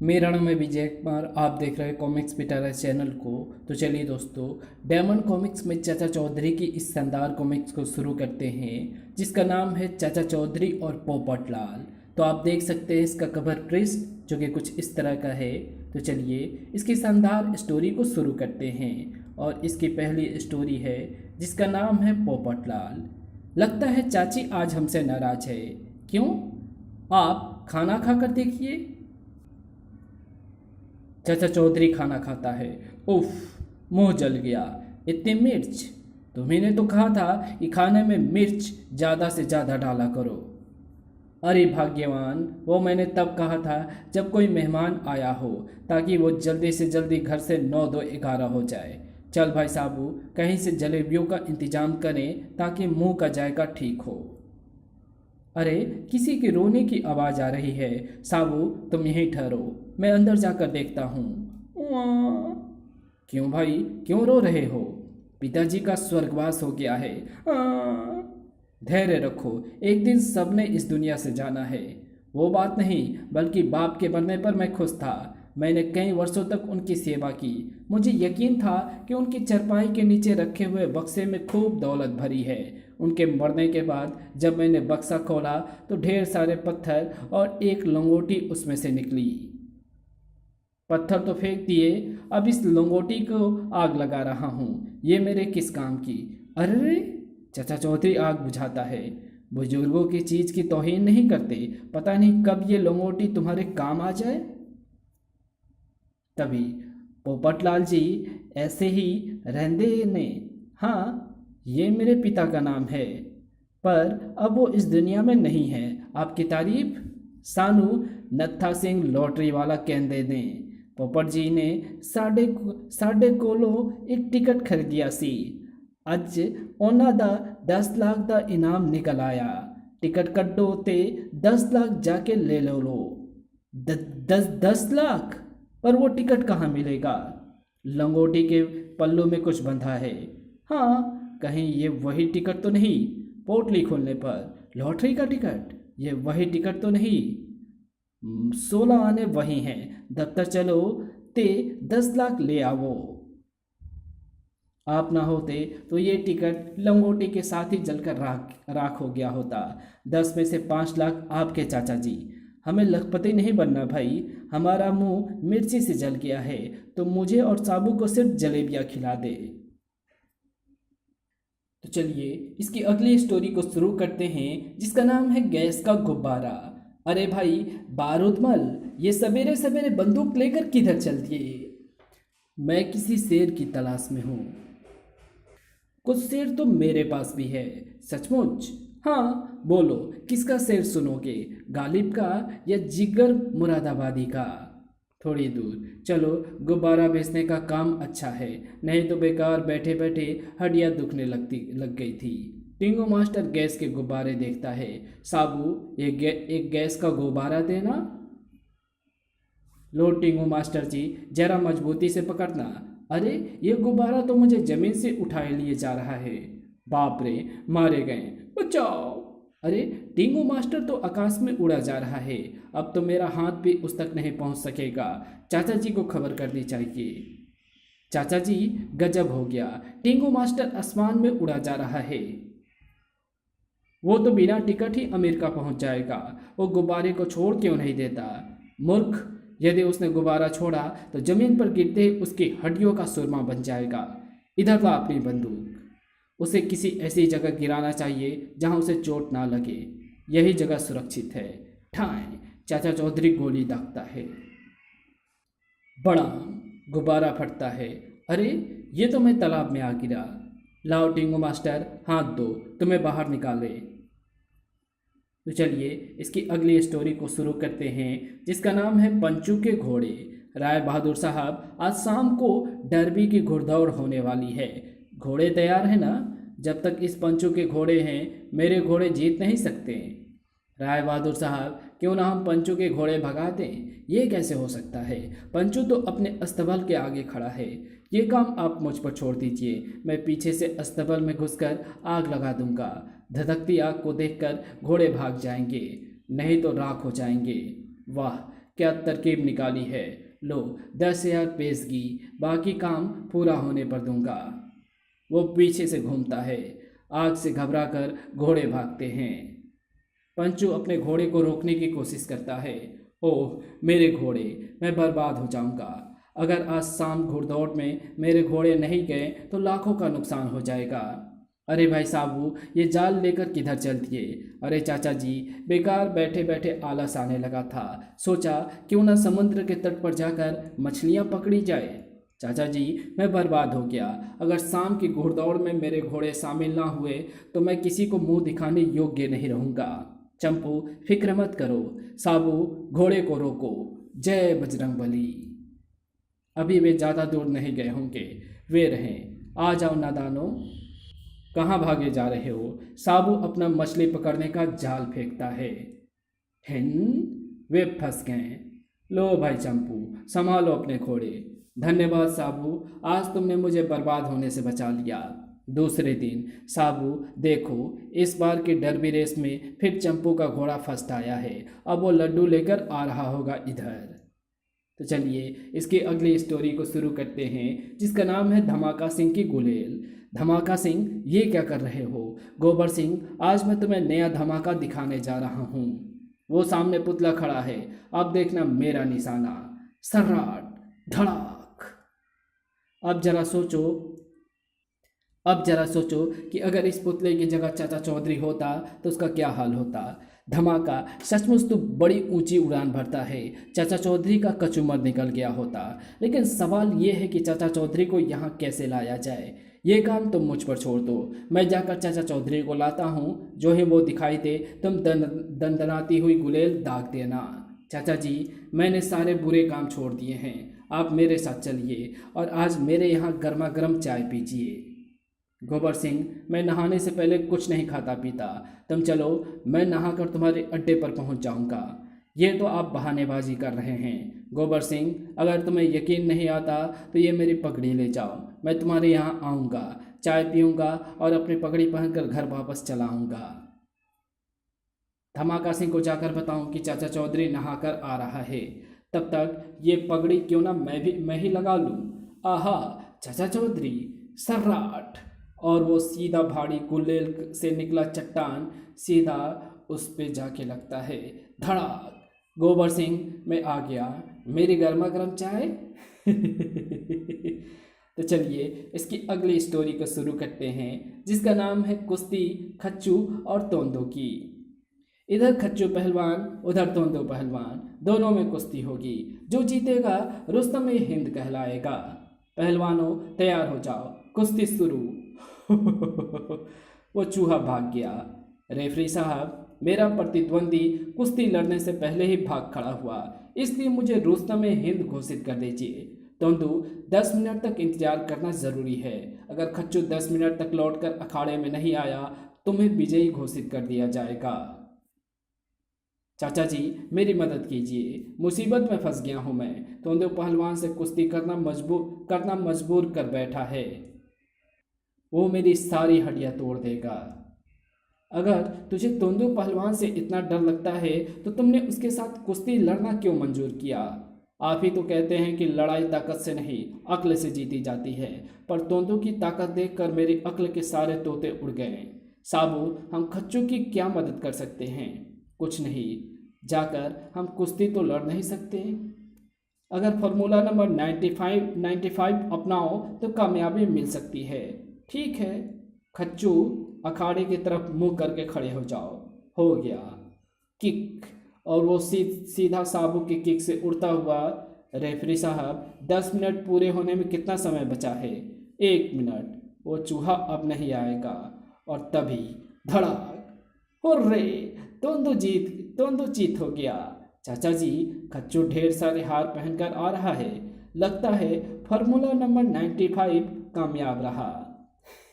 मेरा नाम है विजय कुमार। आप देख रहे हैं कॉमिक्स पिटारा चैनल को। तो चलिए दोस्तों, डायमंड कॉमिक्स में चाचा चौधरी की इस शानदार कॉमिक्स को शुरू करते हैं, जिसका नाम है चाचा चौधरी और पोपटलाल। तो आप देख सकते हैं इसका कवर पृष्ठ जो कि कुछ इस तरह का है। तो चलिए इसकी शानदार स्टोरी को शुरू करते हैं। और इसकी पहली स्टोरी है जिसका नाम है पोपटलाल। लगता है चाची आज हमसे नाराज है। क्यों? आप खाना खाकर देखिए। चाचा चौधरी खाना खाता है। उफ, मुंह जल गया। इतनी मिर्च! तुम्ही ने तो कहा था कि खाने में मिर्च ज़्यादा से ज़्यादा डाला करो। अरे भाग्यवान, वो मैंने तब कहा था जब कोई मेहमान आया हो, ताकि वो जल्दी से जल्दी घर से 9-2-11 हो जाए। चल भाई साबू, कहीं से जलेबियों का इंतजाम करें ताकि मुंह का जायका ठीक हो। अरे, किसी की रोने की आवाज़ आ रही है। साबू, तुम यहीं ठहरो, मैं अंदर जाकर देखता हूँ। उआ। क्यों भाई, क्यों रो रहे हो? पिताजी का स्वर्गवास हो गया है। धैर्य रखो, एक दिन सबने इस दुनिया से जाना है। वो बात नहीं, बल्कि बाप के बनने पर मैं खुश था। मैंने कई वर्षों तक उनकी सेवा की। मुझे यकीन था कि उनकी चरपाई के नीचे रखे हुए बक्से में खूब दौलत भरी है। उनके मरने के बाद जब मैंने बक्सा खोला तो ढेर सारे पत्थर और एक लंगोटी उसमें से निकली। पत्थर तो फेंक दिए, अब इस लंगोटी को आग लगा रहा हूँ। ये मेरे किस काम की? अरे, चाचा चौधरी आग बुझाता है। बुजुर्गों की चीज़ की तौहीन नहीं करते। पता नहीं कब ये लंगोटी तुम्हारे काम आ जाए। तभी पोपटलाल जी ऐसे ही रहंदे ने। हाँ, ये मेरे पिता का नाम है, पर अब वो इस दुनिया में नहीं है। आपकी तारीफ? सानू नत्था सिंह लॉटरी वाला कहते ने। पोपट जी ने साढ़े साढ़े कोलो एक टिकट खरीदिया सी। अज ਉਹਨਾਂ ਦਾ 10 लाख का इनाम निकल आया। टिकट कट्टो ते 10 लाख जाके ले लो। 10 लाख? पर वो टिकट कहाँ मिलेगा? लंगोटी के पल्लू में कुछ बंधा है। हाँ, कहीं ये वही टिकट तो नहीं? पोटली खोलने पर लॉटरी का टिकट, ये वही टिकट तो नहीं? 16 आने वही हैं। दफ्तर चलो ते 10 लाख ले आवो। आप ना होते तो ये टिकट लंगोटी के साथ ही जलकर राख हो गया होता। 10 में से 5 लाख आपके चाचा जी। हमें लखपति नहीं बनना भाई। हमारा मुंह मिर्ची से जल गया है, तो मुझे और साबू को सिर्फ जलेबियाँ खिला दे। तो चलिए इसकी अगली स्टोरी को शुरू करते हैं, जिसका नाम है गैस का गुब्बारा। अरे भाई बारूदमल, ये सवेरे सवेरे बंदूक लेकर किधर चल दिए? मैं किसी शेर की तलाश में हूँ। कुछ शेर तो मेरे पास भी है। सचमुच? हाँ, बोलो किसका शेर सुनोगे, गालिब का या जिगर मुरादाबादी का? थोड़ी दूर चलो, गुब्बारा बेचने का काम अच्छा है, नहीं तो बेकार बैठे बैठे हड्डियाँ दुखने लग गई थी। टिंगो मास्टर गैस के गुब्बारे देखता है। साबू, एक गैस का गुब्बारा देना। लो टिंगो मास्टर जी, जरा मजबूती से पकड़ना। अरे, ये गुब्बारा तो मुझे जमीन से उठाए लिए जा रहा है। बाप रे, मारे गए, बचाओ! अरे, टिंगो मास्टर तो आकाश में उड़ा जा रहा है। अब तो मेरा हाथ भी उस तक नहीं पहुंच सकेगा। चाचा जी को खबर करनी चाहिए। चाचा जी, गजब हो गया, टिंगो मास्टर आसमान में उड़ा जा रहा है। वो तो बिना टिकट ही अमेरिका पहुंच जाएगा। वो गुब्बारे को छोड़ क्यों नहीं देता? मूर्ख! यदि उसने गुब्बारा छोड़ा तो जमीन पर गिरते ही उसकी हड्डियों का सुरमा बन जाएगा। इधर ला अपनी बंदूक। उसे किसी ऐसी जगह गिराना चाहिए जहां उसे चोट ना लगे। यही जगह सुरक्षित है। ठाएं! चाचा चौधरी गोली दागता है। बड़ा गुब्बारा फटता है। अरे, ये तो मैं तालाब में आ गिरा। लाओ टिंगो मास्टर, हाथ दो, तुम्हें बाहर निकाले। तो चलिए इसकी अगली स्टोरी को शुरू करते हैं, जिसका नाम है पंचू के घोड़े। राय बहादुर साहब, आज शाम को डर्बी की घुड़दौड़ होने वाली है। घोड़े तैयार है ना? जब तक इस पंचू के घोड़े हैं, मेरे घोड़े जीत नहीं सकते। राय बहादुर साहब, क्यों ना हम पंचू के घोड़े भगा दें? ये कैसे हो सकता है? पंचू तो अपने अस्तबल के आगे खड़ा है। ये काम आप मुझ पर छोड़ दीजिए। मैं पीछे से अस्तबल में घुसकर आग लगा दूंगा। धधकती आग को देखकर घोड़े भाग जाएंगे, नहीं तो राख हो जाएंगे। वाह, क्या तरकीब निकाली है। लो 10,000 पेशगी, बाकी काम पूरा होने पर दूंगा। वो पीछे से घूमता है। आग से घबराकर घोड़े भागते हैं। पंचू अपने घोड़े को रोकने की कोशिश करता है। ओह मेरे घोड़े, मैं बर्बाद हो जाऊंगा। अगर आज शाम घुड़दौड़ में मेरे घोड़े नहीं गए तो लाखों का नुकसान हो जाएगा। अरे भाई साहबू, ये जाल लेकर किधर चल दिए। अरे चाचा जी, बेकार बैठे बैठे आलस आने लगा था। सोचा क्यों ना समुद्र के तट पर जाकर मछलियाँ पकड़ी जाए। चाचा जी, मैं बर्बाद हो गया। अगर शाम की घुड़दौड़ में मेरे घोड़े शामिल ना हुए तो मैं किसी को मुंह दिखाने योग्य नहीं रहूँगा। चंपू फिक्र मत करो, साबू घोड़े को रोको। जय बजरंगबली। अभी वे ज़्यादा दूर नहीं गए होंगे। वे रहें। आ जाओ नादानो, कहाँ भागे जा रहे हो। साबू अपना मछली पकड़ने का जाल फेंकता है। वे फंस गए। लो भाई चंपू, संभालो अपने घोड़े। धन्यवाद साबू, आज तुमने मुझे बर्बाद होने से बचा लिया। दूसरे दिन साबू, देखो इस बार की डरबी रेस में फिर चंपू का घोड़ा फर्स्ट आया है। अब वो लड्डू लेकर आ रहा होगा इधर। तो चलिए इसकी अगली स्टोरी को शुरू करते हैं, जिसका नाम है धमाका सिंह की गुलेल। धमाका सिंह, ये क्या कर रहे हो। गोबर सिंह, आज मैं तुम्हें नया धमाका दिखाने जा रहा हूँ। वो सामने पुतला खड़ा है, अब देखना मेरा निशाना। सर्राट धड़ाक। अब जरा सोचो कि अगर इस पुतले की जगह चाचा चौधरी होता तो उसका क्या हाल होता। धमाका सचमुच तो बड़ी ऊंची उड़ान भरता है। चाचा चौधरी का कचूमर निकल गया होता। लेकिन सवाल ये है कि चाचा चौधरी को यहाँ कैसे लाया जाए। ये काम तुम मुझ पर छोड़ दो, मैं जाकर चाचा चौधरी को लाता हूँ। जो ही वो दिखाई दे तुम दंदनाती हुई गुलेल दाग देना। चाचा जी, मैंने सारे बुरे काम छोड़ दिए हैं, आप मेरे साथ चलिए और आज मेरे यहाँ गर्मा गर्म चाय पीजिए। गोबर सिंह, मैं नहाने से पहले कुछ नहीं खाता पीता। तुम चलो, मैं नहाकर तुम्हारे अड्डे पर पहुंच जाऊंगा। ये तो आप बहानेबाजी कर रहे हैं। गोबर सिंह, अगर तुम्हें यकीन नहीं आता तो ये मेरी पगड़ी ले जाओ। मैं तुम्हारे यहाँ आऊँगा, चाय पीऊँगा और अपनी पगड़ी पहनकर घर वापस चला आऊँगा। धमाका सिंह को जाकर बताऊँ कि चाचा चौधरी नहाकर आ रहा है। तब तक ये पगड़ी क्यों ना मैं ही लगा लूँ। आहा, चाचा चौधरी। सर्राट। और वो सीधा भारी गुलेल से निकला चट्टान सीधा उस पे जाके लगता है। धड़ाक। गोबर सिंह, मैं आ गया, मेरी गर्मा गर्म चाय। तो चलिए इसकी अगली स्टोरी को शुरू करते हैं, जिसका नाम है कुश्ती खच्चू और तोंदो की। इधर खच्चू पहलवान, उधर तोंदो पहलवान, दोनों में कुश्ती होगी। जो जीतेगा रुस्तम हिंद कहलाएगा। पहलवानों तैयार हो जाओ, कुश्ती शुरू। वो चूहा भाग गया। रेफरी साहब, मेरा प्रतिद्वंदी कुश्ती लड़ने से पहले ही भाग खड़ा हुआ, इसलिए मुझे रुस्तम हिंद घोषित कर दीजिए। तोंदू, 10 मिनट तक इंतजार करना जरूरी है। अगर खच्चू 10 मिनट तक लौटकर अखाड़े में नहीं आया तुम्हें विजयी घोषित कर दिया जाएगा। चाचा जी, मेरी मदद कीजिए, मुसीबत में फंस गया हूँ मैं। तोंदू पहलवान से कुश्ती करना मजबूर कर बैठा है। वो मेरी सारी हड्डियाँ तोड़ देगा। अगर तुझे तोंदू पहलवान से इतना डर लगता है तो तुमने उसके साथ कुश्ती लड़ना क्यों मंजूर किया। आप ही तो कहते हैं कि लड़ाई ताकत से नहीं अक्ल से जीती जाती है, पर तोंदू की ताकत देखकर मेरी अक्ल के सारे तोते उड़ गए। साबू, हम खच्चू की क्या मदद कर सकते हैं। कुछ नहीं, जाकर हम कुश्ती तो लड़ नहीं सकते। अगर फॉर्मूला नंबर 95 अपनाओ तो कामयाबी मिल सकती है। ठीक है। खच्चू, अखाड़े की तरफ मुंह करके खड़े हो जाओ। हो गया। किक। और वो सीधा साबू की किक से उड़ता हुआ। रेफरी साहब, 10 मिनट पूरे होने में कितना समय बचा है। 1 मिनट। वो चूहा अब नहीं आएगा। और तभी धड़ाक। हुर्रे, तोंदू जीत हो गया। चाचा जी, खच्चू ढेर सारे हार पहनकर आ रहा है। लगता है फार्मूला नंबर 95 कामयाब रहा।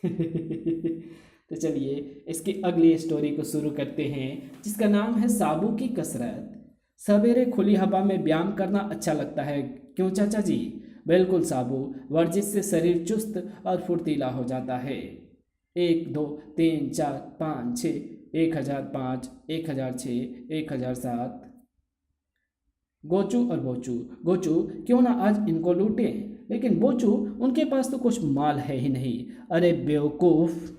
तो चलिए इसकी अगली स्टोरी को शुरू करते हैं, जिसका नाम है साबू की कसरत। सवेरे खुली हवा में व्यायाम करना अच्छा लगता है, क्यों चाचा जी। बिल्कुल साबू, वर्जिश से शरीर चुस्त और फुर्तीला हो जाता है। 1 2 3 4 5 6, 1005, 1006, 1007। गोचू और बोचू, गोचू क्यों ना आज इनको लूटें, लेकिन बोचू उनके पास तो कुछ माल है ही नहीं। अरे बेवकूफ़,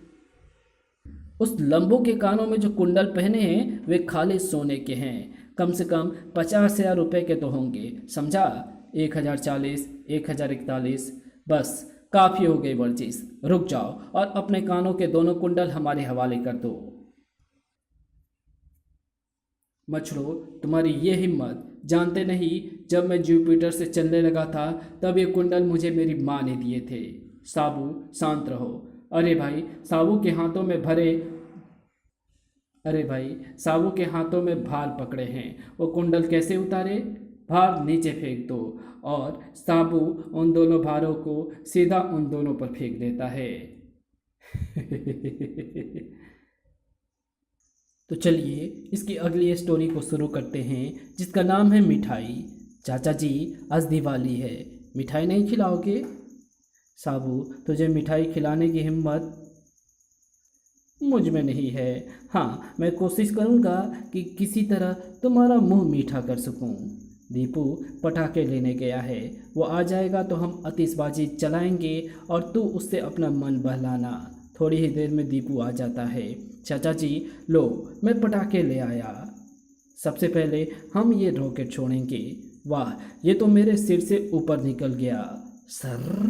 उस लंबू के कानों में जो कुंडल पहने हैं वे खाली सोने के हैं, कम से कम 50,000 रुपये के तो होंगे, समझा? 1,040, 1,041, बस काफ़ी हो गई वर्जिश, रुक जाओ और अपने कानों के दोनों कुंडल हमारे हवाले कर दो। मछलो, तुम्हारी ये हिम्मत, जानते नहीं जब मैं जुपिटर से चलने लगा था तब ये कुंडल मुझे मेरी माँ ने दिए थे। साबू शांत रहो। अरे भाई साबू के हाथों में भरे अरे भाई साबू के हाथों में भार पकड़े हैं, वो कुंडल कैसे उतारे? भार नीचे फेंक दो और साबू उन दोनों भारों को सीधा उन दोनों पर फेंक देता है। तो चलिए इसकी अगली स्टोरी को शुरू करते हैं, जिसका नाम है मिठाई। चाचा जी आज दिवाली है, मिठाई नहीं खिलाओगे? साबू, तुझे मिठाई खिलाने की हिम्मत मुझ में नहीं है। हाँ, मैं कोशिश करूँगा कि किसी तरह तुम्हारा मुंह मीठा कर सकूँ। दीपू पटाखे लेने गया है, वो आ जाएगा तो हम आतिशबाजी चलाएंगे और तू उससे अपना मन बहलाना। थोड़ी ही देर में दीपू आ जाता है। चाचा जी लो, मैं पटाखे ले आया। सबसे पहले हम ये रॉकेट छोड़ेंगे। वाह, ये तो मेरे सिर से ऊपर निकल गया। सर,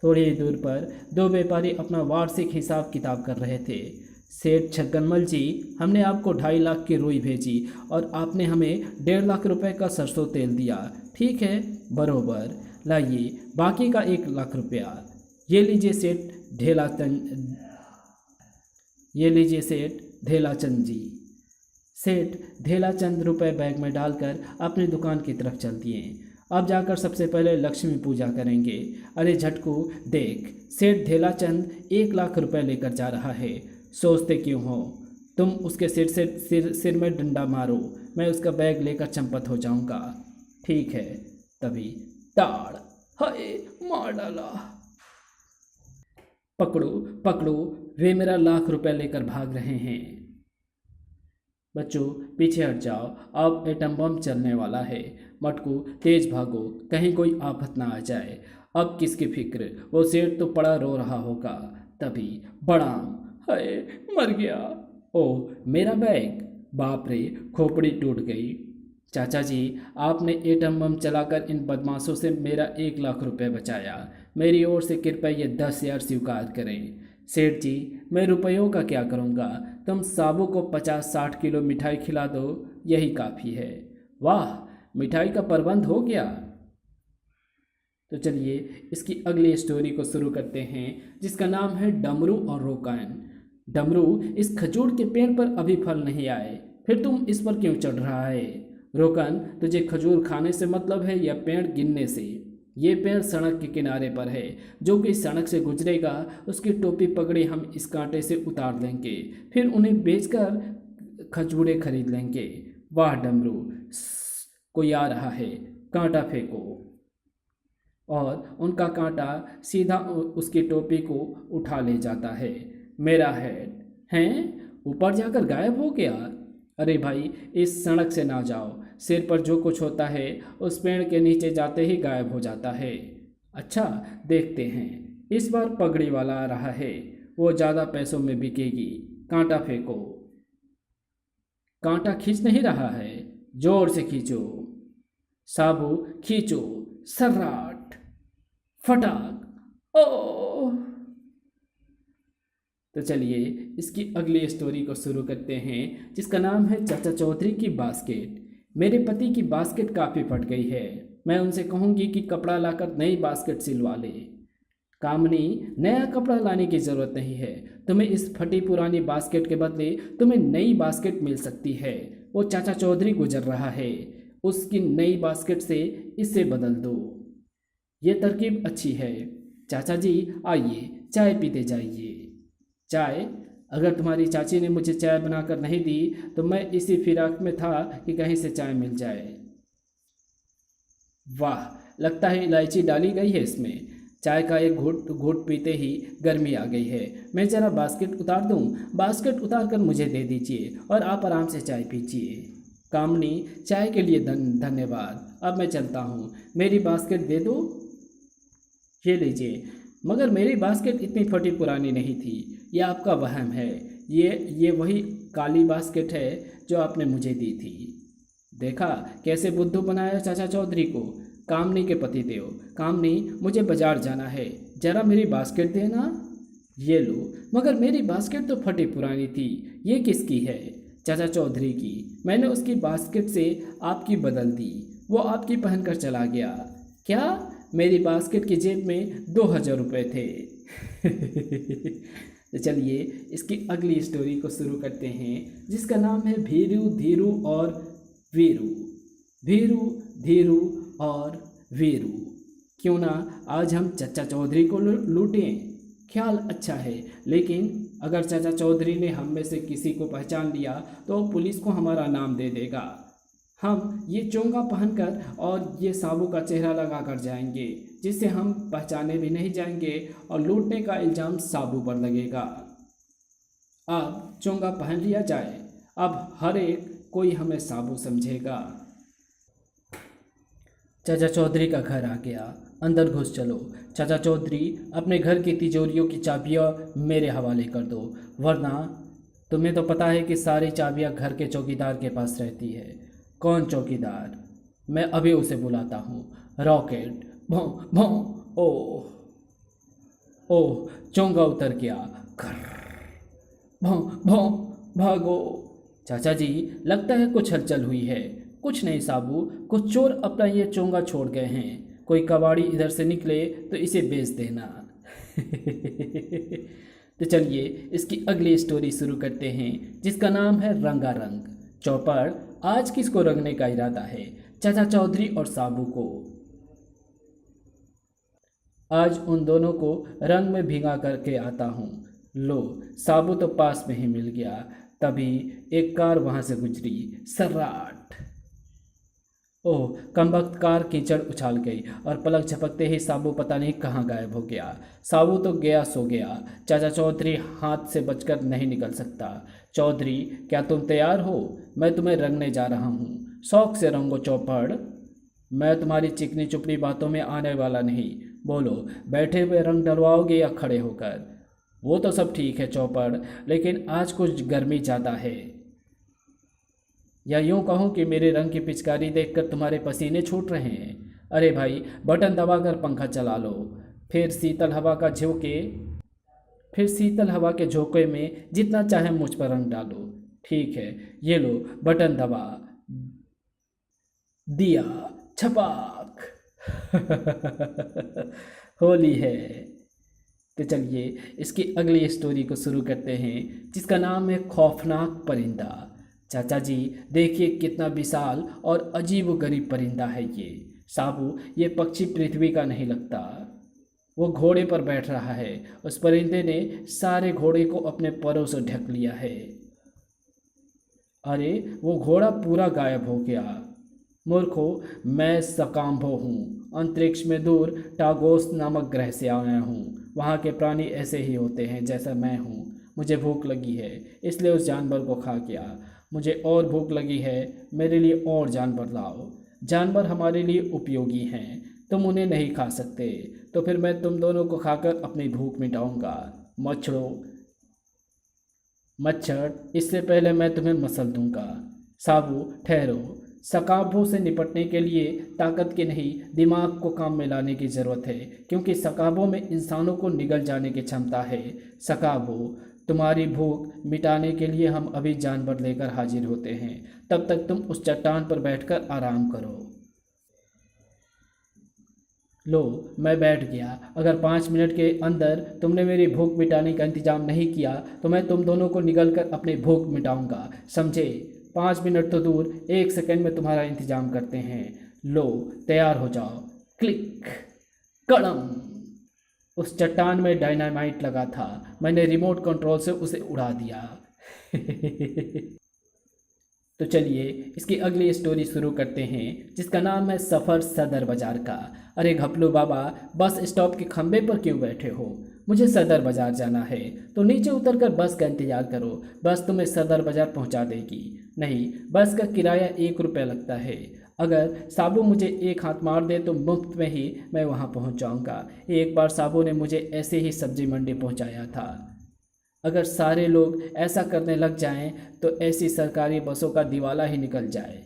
थोड़ी ही दूर पर दो व्यापारी अपना वार्षिक हिसाब किताब कर रहे थे। सेठ छगनमल जी, हमने आपको 2.5 लाख की रुई भेजी और आपने हमें 1.5 लाख रुपए का सरसों तेल दिया। ठीक है, बरोबर। लाइए बाकी का 1 लाख रुपया। ये लीजिए सेठ ढेलाचंद, ये लीजिए सेठ ढेलाचंद जी। सेठ ढेलाचंद रुपए बैग में डालकर अपनी दुकान की तरफ चल दिए। अब जाकर सबसे पहले लक्ष्मी पूजा करेंगे। अरे झटकू देख, सेठ ढेलाचंद 1 लाख रुपए लेकर जा रहा है। सोचते क्यों हो? तुम उसके सिर में डंडा मारो, मैं उसका बैग लेकर चंपत हो जाऊंगा। ठीक है। तभी ताड़, हाय मार डाला। पकड़ो पकड़ो, वे मेरा 1 लाख रुपए लेकर भाग रहे हैं। बच्चों पीछे हट जाओ, अब एटम बम चलने वाला है। मटकू तेज भागो, कहीं कोई आफत ना आ जाए। अब किसकी फिक्र, वो सेठ तो पड़ा रो रहा होगा। तभी बड़ाम, हाय मर गया। ओह मेरा बैग, बाप रे, खोपड़ी टूट गई। चाचा जी, आपने एटम बम चलाकर इन बदमाशों से मेरा 1 लाख रुपए बचाया। मेरी ओर से कृपया ये 10,000 स्वीकार करें। सेठ जी, मैं रुपयों का क्या करूँगा? तुम साबू को 50-60 किलो मिठाई खिला दो, यही काफ़ी है। वाह, मिठाई का प्रबंध हो गया। तो चलिए इसकी अगली स्टोरी को शुरू करते हैं, जिसका नाम है डमरू और रोकन। डमरू, इस खजूर के पेड़ पर अभी फल नहीं आए, फिर तुम इस पर क्यों चढ़ रहा है? रोकन, तुझे खजूर खाने से मतलब है या पेड़ गिनने से? ये पेड़ सड़क के किनारे पर है, जो कि सड़क से गुजरेगा उसकी टोपी पगड़ी हम इस कांटे से उतार लेंगे, फिर उन्हें बेचकर खजूरें खरीद लेंगे। वाह डमरू, कोई आ रहा है, कांटा फेंको। और उनका कांटा सीधा उसकी टोपी को उठा ले जाता है। मेरा हेड हैं ऊपर जाकर गायब हो गया। अरे भाई, इस सड़क से ना जाओ, सिर पर जो कुछ होता है उस पेड़ के नीचे जाते ही गायब हो जाता है। अच्छा देखते हैं, इस बार पगड़ी वाला आ रहा है, वो ज़्यादा पैसों में बिकेगी। कांटा फेंको। कांटा खींच नहीं रहा है, जोर से खींचो। साबू खींचो, सर्राट, फटाक। ओ, तो चलिए इसकी अगली स्टोरी को शुरू करते हैं, जिसका नाम है चाचा चौधरी की बास्केट। मेरे पति की बास्केट काफ़ी फट गई है, मैं उनसे कहूँगी कि कपड़ा लाकर नई बास्केट सिलवा ले। कामनी, नया कपड़ा लाने की ज़रूरत नहीं है, तुम्हें इस फटी पुरानी बास्केट के बदले तुम्हें नई बास्केट मिल सकती है। वो चाचा चौधरी गुजर रहा है, उसकी नई बास्केट से इसे बदल दो। ये तरकीब अच्छी है। चाचा जी आइए, चाय पीते जाइए। चाय? अगर तुम्हारी चाची ने मुझे चाय बनाकर नहीं दी तो मैं इसी फिराक में था कि कहीं से चाय मिल जाए। वाह, लगता है इलायची डाली गई है इसमें। चाय का एक घूंट घूंट पीते ही गर्मी आ गई है। मैं ज़रा बास्केट उतार दूं? बास्केट उतार कर मुझे दे दीजिए और आप आराम से चाय पीजिए। कामनी, चाय के लिए धन्यवाद, अब मैं चलता हूँ, मेरी बास्केट दे दो। ये लीजिए, मगर मेरी बास्केट इतनी फटी पुरानी नहीं थी, ये आपका वहम है। ये वही काली बास्केट है जो आपने मुझे दी थी। देखा कैसे बुद्धू बनाया चाचा चौधरी को। कामनी के पति देव, कामनी मुझे बाजार जाना है, जरा मेरी बास्केट देना। ये लो, मगर मेरी बास्केट तो फटी पुरानी थी, ये किसकी है? चाचा चौधरी की। मैंने उसकी बास्केट से आपकी बदल दी, वो आपकी पहनकर चला गया। क्या? मेरी बास्केट की जेब में 2000 रुपये थे। तो चलिए इसकी अगली स्टोरी को शुरू करते हैं, जिसका नाम है भीरू, धीरू और वीरू। भीरू, धीरू और वीरू। क्यों ना आज हम चाचा चौधरी को लूटें। ख्याल अच्छा है, लेकिन अगर चाचा चौधरी ने हम में से किसी को पहचान लिया तो पुलिस को हमारा नाम दे देगा। हम ये चोंगा पहनकर और ये साबू का चेहरा लगा कर जाएंगे, जिससे हम पहचाने भी नहीं जाएंगे और लूटने का इल्ज़ाम साबू पर लगेगा। अब चोंगा पहन लिया जाए, अब हर एक कोई हमें साबू समझेगा। चाचा चौधरी का घर आ गया, अंदर घुस चलो। चाचा चौधरी, अपने घर की तिजोरियों की चाबियाँ मेरे हवाले कर दो, वरना तुम्हें तो पता है कि सारी चाबियाँ घर के चौकीदार के पास रहती है। कौन चौकीदार? मैं अभी उसे बुलाता हूँ। रॉकेट, भों भों। ओह ओह, चोंगा उतर गया। भों भों, भागो। चाचा जी, लगता है कुछ हलचल हुई है। कुछ नहीं साबू, कुछ चोर अपना ये चोंगा छोड़ गए हैं। कोई कबाड़ी इधर से निकले तो इसे बेच देना। तो चलिए इसकी अगली स्टोरी शुरू करते हैं, जिसका नाम है रंगारंग। चौपड़, आज किसको रंगने का इरादा है? चाचा चौधरी और साबू को। आज उन दोनों को रंग में भिगा करके आता हूँ। लो, साबू तो पास में ही मिल गया। तभी एक कार वहाँ से गुजरी। सर्राट। ओह, कमबख्त कार कीचड़ उछाल गई और पलक झपकते ही साबू पता नहीं कहाँ गायब हो गया। साबू तो गया सो गया। चाचा चौधरी हाथ से बचकर नहीं निकल सकता। चौधरी, क्या तुम तैयार हो? मैं तुम्हें रंगने जा रहा हूँ। शौक से रंगो चौपड़। मैं तुम्हारी चिकनी चुपड़ी बातों में आने वाला नहीं। बोलो, बैठे हुए रंग डलवाओगे या खड़े होकर? वो तो सब ठीक है चौपड़, लेकिन आज कुछ गर्मी ज़्यादा है। या यूँ कहूँ कि मेरे रंग की पिचकारी देखकर तुम्हारे पसीने छूट रहे हैं। अरे भाई, बटन दबाकर पंखा चला लो, फिर शीतल हवा के झोंके में जितना चाहे मुझ पर रंग डालो। ठीक है, ये लो, बटन दबा दिया। छपाक। होली है। तो चलिए इसकी अगली स्टोरी को शुरू करते हैं, जिसका नाम है खौफनाक परिंदा। चाचा जी, देखिए कितना विशाल और अजीबोगरीब परिंदा है ये। साबू, ये पक्षी पृथ्वी का नहीं लगता। वो घोड़े पर बैठ रहा है। उस परिंदे ने सारे घोड़े को अपने परों से ढक लिया है। अरे, वो घोड़ा पूरा गायब हो गया। मूर्खो, मैं सकाम्भो हूँ, अंतरिक्ष में दूर टागोस नामक ग्रह से आया हूँ। वहाँ के प्राणी ऐसे ही होते हैं जैसा मैं हूँ। मुझे भूख लगी है, इसलिए उस जानवर को खा गया। मुझे और भूख लगी है, मेरे लिए और जानवर लाओ। जानवर हमारे लिए उपयोगी हैं, तुम उन्हें नहीं खा सकते, तो फिर मैं तुम दोनों को खाकर अपनी भूख मिटाऊंगा। मच्छर, इससे पहले मैं तुम्हें मसल दूंगा। साबू, ठहरो। सकाबों से निपटने के लिए ताकत की नहीं, दिमाग को काम में लाने की ज़रूरत है, क्योंकि सकाबों में इंसानों को निगल जाने की क्षमता है। सकाबो, तुम्हारी भूख मिटाने के लिए हम अभी जानवर लेकर हाजिर होते हैं। तब तक तुम उस चट्टान पर बैठकर आराम करो। लो, मैं बैठ गया। अगर 5 मिनट के अंदर तुमने मेरी भूख मिटाने का इंतजाम नहीं किया तो मैं तुम दोनों को निगल कर अपनी भूख मिटाऊंगा, समझे? 5 मिनट तो दूर, 1 सेकंड में तुम्हारा इंतजाम करते हैं। लो, तैयार हो जाओ। क्लिक, कड़म। उस चट्टान में डायनामाइट लगा था। मैंने रिमोट कंट्रोल से उसे उड़ा दिया। तो चलिए इसकी अगली स्टोरी शुरू करते हैं, जिसका नाम है सफ़र सदर बाज़ार का। अरे घपलू बाबा, बस स्टॉप के खंबे पर क्यों बैठे हो? मुझे सदर बाज़ार जाना है, तो नीचे उतरकर बस का इंतज़ार करो। बस तुम्हें सदर बाज़ार पहुंचा देगी। नहीं, बस का किराया 1 रुपये लगता है। अगर साबू मुझे एक हाथ मार दे तो मुफ्त में ही मैं वहां पहुंच जाऊंगा। एक बार साबू ने मुझे ऐसे ही सब्जी मंडी पहुंचाया था। अगर सारे लोग ऐसा करने लग जाएं तो ऐसी सरकारी बसों का दिवाला ही निकल जाए।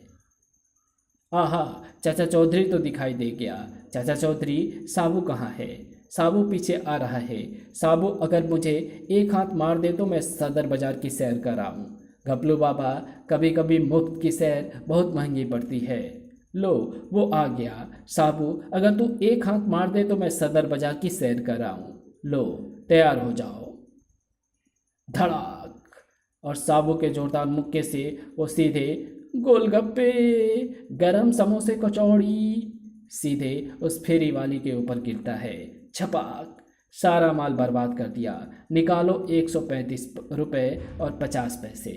आहा, चाचा चौधरी तो दिखाई दे गया। चाचा चौधरी, साबू कहाँ है? साबू पीछे आ रहा है। साबू अगर मुझे एक हाथ मार दे तो मैं सदर बाजार की सैर कर आऊँ। घपलू बाबा, कभी कभी मुफ्त की सैर बहुत महंगी पड़ती है। लो, वो आ गया। साबू, अगर तू एक हाथ मार दे तो मैं सदर बाजार की सैर कर आऊँ। लो, तैयार हो जाओ। धड़ाक, और साबू के जोरदार मुक्के से वो सीधे गोलगप्पे, गरम समोसे, कचौड़ी सीधे उस फेरी वाली के ऊपर गिरता है। छपाक, सारा माल बर्बाद कर दिया। निकालो 135 रुपये और 50 पैसे।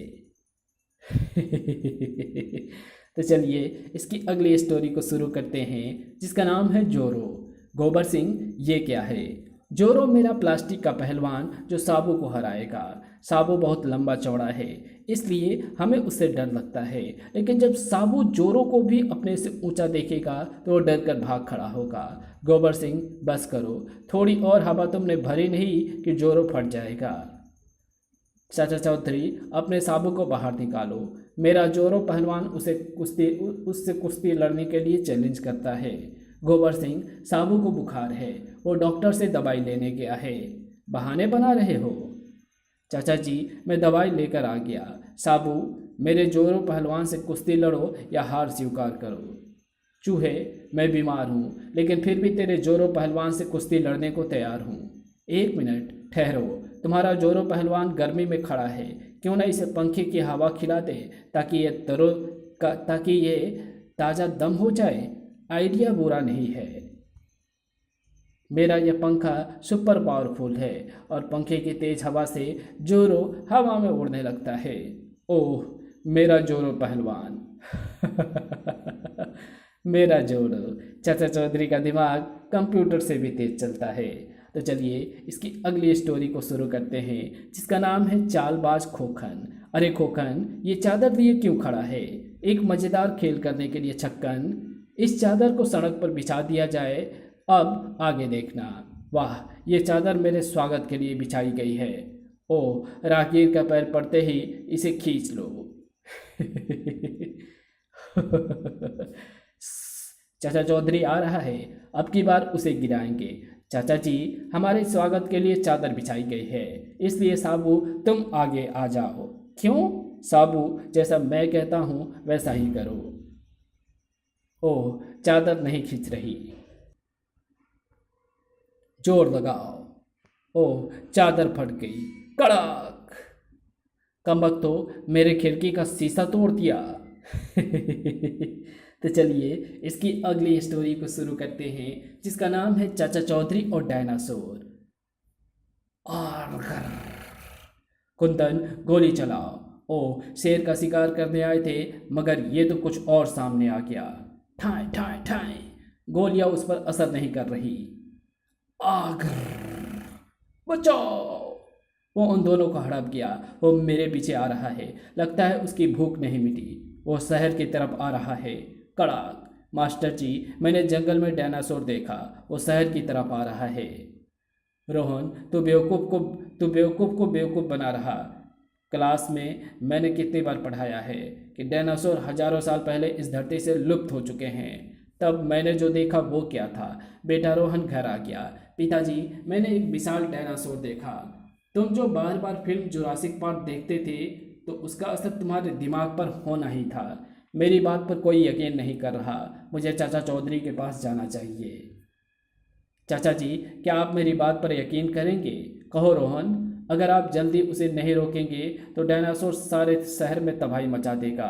तो चलिए इसकी अगली स्टोरी को शुरू करते हैं, जिसका नाम है जोरो। गोबर सिंह, ये क्या है? जोरो मेरा प्लास्टिक का पहलवान जो साबू को हराएगा। साबू बहुत लंबा चौड़ा है, इसलिए हमें उससे डर लगता है। लेकिन जब साबू जोरो को भी अपने से ऊंचा देखेगा तो वो डर कर भाग खड़ा होगा। गोबर सिंह, बस करो, थोड़ी और हवा तुमने भरी नहीं कि जोरो फट जाएगा। चाचा चौधरी, अपने साबू को बाहर निकालो। मेरा जोरो पहलवान उससे कुश्ती लड़ने के लिए चैलेंज करता है। गोबर सिंह, साबू को बुखार है, वो डॉक्टर से दवाई लेने गया है। बहाने बना रहे हो? चाचा जी, मैं दवाई लेकर आ गया। साबू, मेरे जोरो पहलवान से कुश्ती लड़ो या हार स्वीकार करो। चूहे, मैं बीमार हूँ, लेकिन फिर भी तेरे जोरो पहलवान से कुश्ती लड़ने को तैयार हूँ। 1 मिनट ठहरो, तुम्हारा जोरो पहलवान गर्मी में खड़ा है, क्यों ना इसे पंखे की हवा खिला दे ताकि ये ताज़ा दम हो जाए। आइडिया बुरा नहीं है। मेरा यह पंखा सुपर पावरफुल है और पंखे की तेज हवा से जोरो हवा में उड़ने लगता है। ओह, मेरा जोरो पहलवान। मेरा जोरो। चाचा चौधरी का दिमाग कंप्यूटर से भी तेज चलता है। तो चलिए इसकी अगली स्टोरी को शुरू करते हैं, जिसका नाम है चालबाज खोखन। अरे खोखन, ये चादर लिए क्यों खड़ा है? एक मज़ेदार खेल करने के लिए छक्कन। इस चादर को सड़क पर बिछा दिया जाए। अब आगे देखना। वाह, ये चादर मेरे स्वागत के लिए बिछाई गई है। ओह, राहगीर का पैर पड़ते ही इसे खींच लो। चाचा चौधरी आ रहा है, अब की बार उसे गिराएंगे। चाचा जी, हमारे स्वागत के लिए चादर बिछाई गई है, इसलिए साबू तुम आगे आ जाओ। क्यों? साबू, जैसा मैं कहता हूँ वैसा ही करो। ओह, चादर नहीं खींच रही, जोर लगाओ। ओह, चादर फट गई। कड़क, कमबख्त तो मेरे खिड़की का शीशा तोड़ दिया। तो चलिए इसकी अगली स्टोरी को शुरू करते हैं, जिसका नाम है चाचा चौधरी और डायनासोर। और कुंदन, गोली चलाओ। ओह, शेर का शिकार करने आए थे, मगर ये तो कुछ और सामने आ गया। ठाए ठाए ठाए, गोलियां उस पर असर नहीं कर रही। आग, बचाओ। वो उन दोनों को हड़प गया। वो मेरे पीछे आ रहा है, लगता है उसकी भूख नहीं मिटी। वो शहर की तरफ आ रहा है। कड़ाक, मास्टर जी, मैंने जंगल में डायनासोर देखा, वो शहर की तरफ आ रहा है। रोहन, तू बेवकूफ़ को बेवकूफ़ बना रहा। क्लास में मैंने कितनी बार पढ़ाया है कि डायनासोर हजारों साल पहले इस धरती से लुप्त हो चुके हैं। तब मैंने जो देखा वो क्या था? बेटा रोहन घर आ गया। पिताजी, मैंने एक विशाल डायनासोर देखा। तुम जो बार बार फिल्म जुरासिक पार्क देखते थे, तो उसका असर तुम्हारे दिमाग पर होना ही था। मेरी बात पर कोई यकीन नहीं कर रहा, मुझे चाचा चौधरी के पास जाना चाहिए। चाचा जी, क्या आप मेरी बात पर यकीन करेंगे? कहो रोहन, अगर आप जल्दी उसे नहीं रोकेंगे तो डायनासोर सारे शहर में तबाही मचा देगा।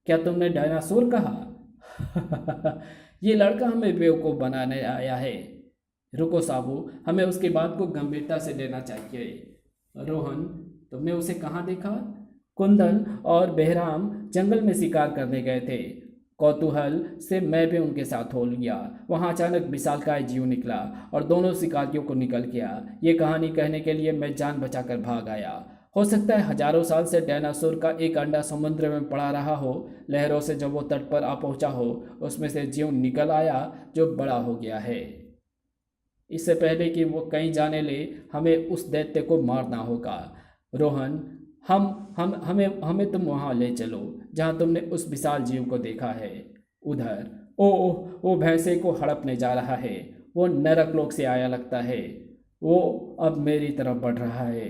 क्या तुमने डायनासोर कहा? ये लड़का हमें बेवकूफ़ बनाने आया है। रुको साबू, हमें उसकी बात को गंभीरता से लेना चाहिए। रोहन, तुमने उसे कहाँ देखा? कुंदन और बेहराम जंगल में शिकार करने गए थे। कौतूहल से मैं भी उनके साथ हो लिया। वहां अचानक विशालकाय जीव निकला और दोनों शिकारियों को निकल गया। ये कहानी कहने के लिए मैं जान बचाकर भाग आया। हो सकता है हजारों साल से डायनासोर का एक अंडा समुद्र में पड़ा रहा हो। लहरों से जब वो तट पर आ पहुंचा हो, उसमें से जीव निकल आया जो बड़ा हो गया है। इससे पहले कि वो कहीं जाने ले, हमें उस दैत्य को मारना होगा। रोहन, हम हमें हमें तुम वहां ले चलो जहां तुमने उस विशाल जीव को देखा है। उधर वो भैंसे को हड़पने जा रहा है। वो नरक लोक से आया लगता है। वो अब मेरी तरफ बढ़ रहा है।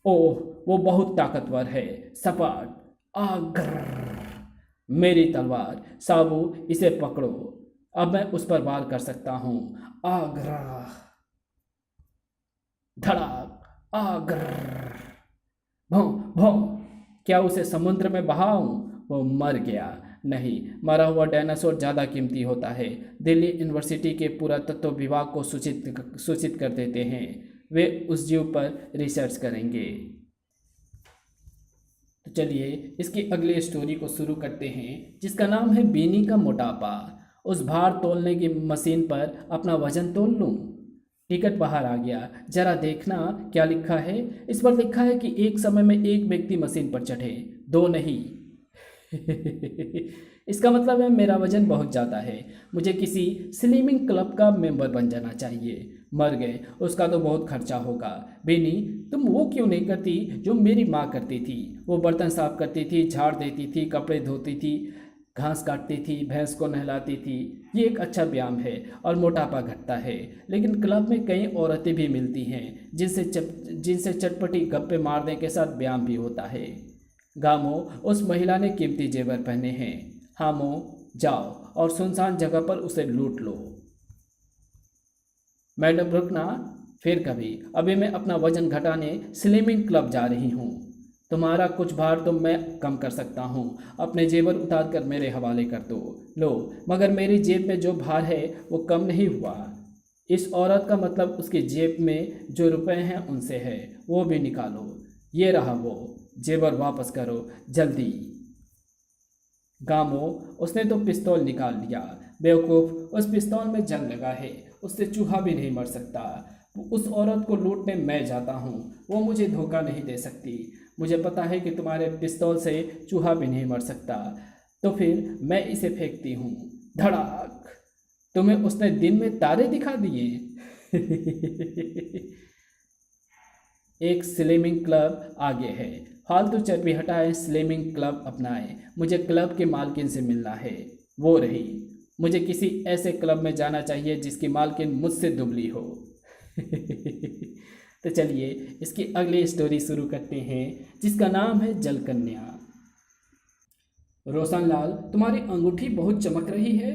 ओह, वो बहुत ताकतवर है, सपाट। आग्रह, मेरी तलवार। साबू, इसे पकड़ो। अब मैं उस पर वार कर सकता हूं। आग्रह, धड़ाक, आग्रह, भौं भौं। क्या उसे समुद्र में बहाऊं? वो मर गया। नहीं, मरा हुआ डायनासोर ज़्यादा कीमती होता है। दिल्ली यूनिवर्सिटी के पुरातत्व विभाग को सूचित कर देते हैं। वे उस जीव पर रिसर्च करेंगे। तो चलिए इसकी अगली स्टोरी को शुरू करते हैं, जिसका नाम है बीनी का मोटापा। उस भार तोलने की मशीन पर अपना वजन तोल लूं। टिकट बाहर आ गया। जरा देखना क्या लिखा है। इस पर लिखा है कि एक समय में एक व्यक्ति मशीन पर चढ़े, दो नहीं। इसका मतलब है मेरा वजन बहुत ज़्यादा है। मुझे किसी स्लिमिंग क्लब का मेंबर बन जाना चाहिए। मर गए, उसका तो बहुत खर्चा होगा। बेनी, तुम वो क्यों नहीं करती जो मेरी माँ करती थी? वो बर्तन साफ करती थी, झाड़ देती थी, कपड़े धोती थी, घास काटती थी, भैंस को नहलाती थी। ये एक अच्छा व्यायाम है और मोटापा घटता है। लेकिन क्लब में कई औरतें भी मिलती हैं जिनसे चटपटी गप्पे मारने के साथ व्यायाम भी होता है। गामो, उस महिला ने कीमती जेवर पहने हैं। हामो, जाओ और सुनसान जगह पर उसे लूट लो। मैडम रुकना, फिर कभी। अभी मैं अपना वजन घटाने स्लिमिंग क्लब जा रही हूँ। तुम्हारा कुछ भार तो मैं कम कर सकता हूँ। अपने जेवर उतार कर मेरे हवाले कर दो। लो, मगर मेरी जेब में जो भार है वो कम नहीं हुआ। इस औरत का मतलब उसकी जेब में जो रुपए हैं उनसे है, वो भी निकालो। ये रहा वो जेवर, वापस करो जल्दी। गामो, उसने तो पिस्तौल निकाल लिया। बेवकूफ़, उस पिस्तौल में जंग लगा है, उससे चूहा भी नहीं मर सकता। उस औरत को लूटने मैं जाता हूँ, वो मुझे धोखा नहीं दे सकती। मुझे पता है कि तुम्हारे पिस्तौल से चूहा भी नहीं मर सकता। तो फिर मैं इसे फेंकती हूँ। धड़ाक। तुम्हें उसने दिन में तारे दिखा दिए। एक स्लिमिंग क्लब आगे है। फालतू चर्बी हटाएं, स्लिमिंग क्लब अपनाएं। मुझे क्लब के मालकिन से मिलना है। वो रही। मुझे किसी ऐसे क्लब में जाना चाहिए जिसकी मालकिन मुझसे दुबली हो। तो चलिए इसकी अगली स्टोरी शुरू करते हैं, जिसका नाम है जलकन्या। रोशनलाल, तुम्हारी अंगूठी बहुत चमक रही है।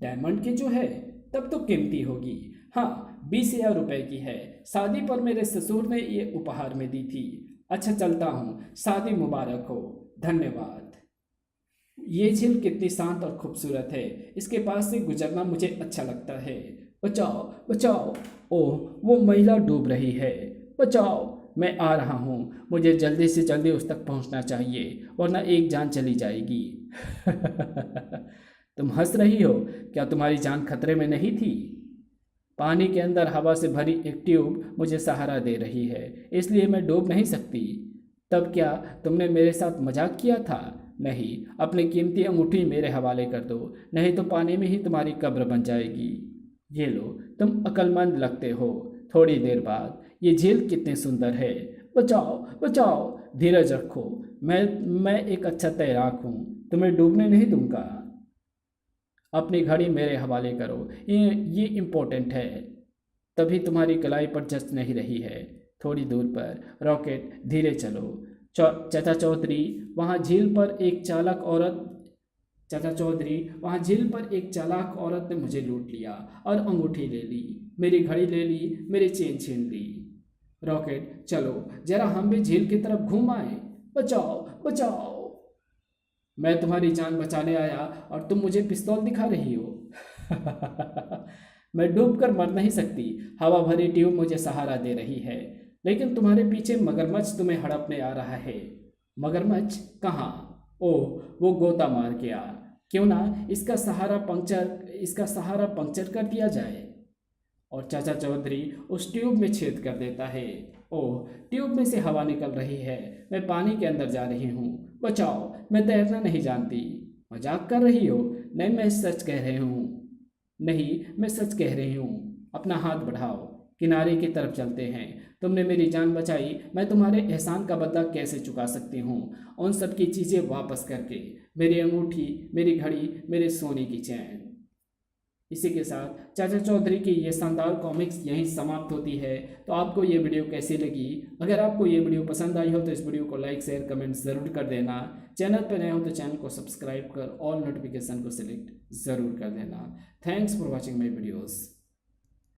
डायमंड की जो है, तब तो कीमती होगी। हाँ, 20,000 रुपए की है। शादी पर मेरे ससुर ने ये उपहार में दी थी। अच्छा, चलता हूँ। शादी मुबारक हो। धन्यवाद। ये झील कितनी शांत और खूबसूरत है। इसके पास से गुजरना मुझे अच्छा लगता है। बचाओ बचाओ। ओह, वो महिला डूब रही है। बचाओ, मैं आ रहा हूँ। मुझे जल्दी से जल्दी उस तक पहुँचना चाहिए, वरना एक जान चली जाएगी। तुम हंस रही हो? क्या तुम्हारी जान खतरे में नहीं थी? पानी के अंदर हवा से भरी एक ट्यूब मुझे सहारा दे रही है, इसलिए मैं डूब नहीं सकती। तब क्या तुमने मेरे साथ मजाक किया था? नहीं, अपनी कीमती अंगूठी मेरे हवाले कर दो, नहीं तो पानी में ही तुम्हारी कब्र बन जाएगी। ये लो, तुम अक्लमंद लगते हो। थोड़ी देर बाद, ये झील कितनी सुंदर है। बचाओ बचाओ, धीरज रखो। मैं एक अच्छा तैराक हूँ, तुम्हें डूबने नहीं दूंगा। अपनी घड़ी मेरे हवाले करो, ये इम्पोर्टेंट है। तभी तुम्हारी कलाई पर जच नहीं रही है। थोड़ी दूर पर रॉकेट, धीरे चलो। चाचा चौधरी, वहाँ झील पर एक चालाक औरत चाचा चौधरी, वहाँ झील पर एक चालाक औरत ने मुझे लूट लिया और अंगूठी ले ली, मेरी घड़ी ले ली, मेरी चेन छीन ली। रॉकेट, चलो जरा हम भी झील की तरफ घूम आए। बचाओ बचाओ। मैं तुम्हारी जान बचाने आया और तुम मुझे पिस्तौल दिखा रही हो। मैं डूबकर मर नहीं सकती। हवा भरी ट्यूब मुझे सहारा दे रही है, लेकिन तुम्हारे पीछे मगरमच्छ तुम्हें हड़पने आ रहा है। मगरमच्छ कहाँ? ओह, वो गोता मार गया। क्यों ना इसका सहारा पंक्चर कर दिया जाए। और चाचा चौधरी उस ट्यूब में छेद कर देता है। ओह, ट्यूब में से हवा निकल रही है। मैं पानी के अंदर जा रही हूँ। बचाओ, मैं तैरना नहीं जानती। मजाक कर रही हो? नहीं, मैं सच कह रही हूँ। नहीं, मैं सच कह रही हूँ। अपना हाथ बढ़ाओ, किनारे की तरफ चलते हैं। तुमने मेरी जान बचाई, मैं तुम्हारे एहसान का बदला कैसे चुका सकती हूँ? उन सब की चीज़ें वापस करके। मेरी अंगूठी, मेरी घड़ी, मेरे सोने की चैन। इसी के साथ चाचा चौधरी की ये शानदार कॉमिक्स यहीं समाप्त होती है। तो आपको ये वीडियो कैसी लगी? अगर आपको ये वीडियो पसंद आई हो तो इस वीडियो को लाइक शेयर कमेंट ज़रूर कर देना। चैनल पर नए हो तो चैनल को सब्सक्राइब कर ऑल नोटिफिकेशन को सिलेक्ट ज़रूर कर देना। Thanks for watching my videos.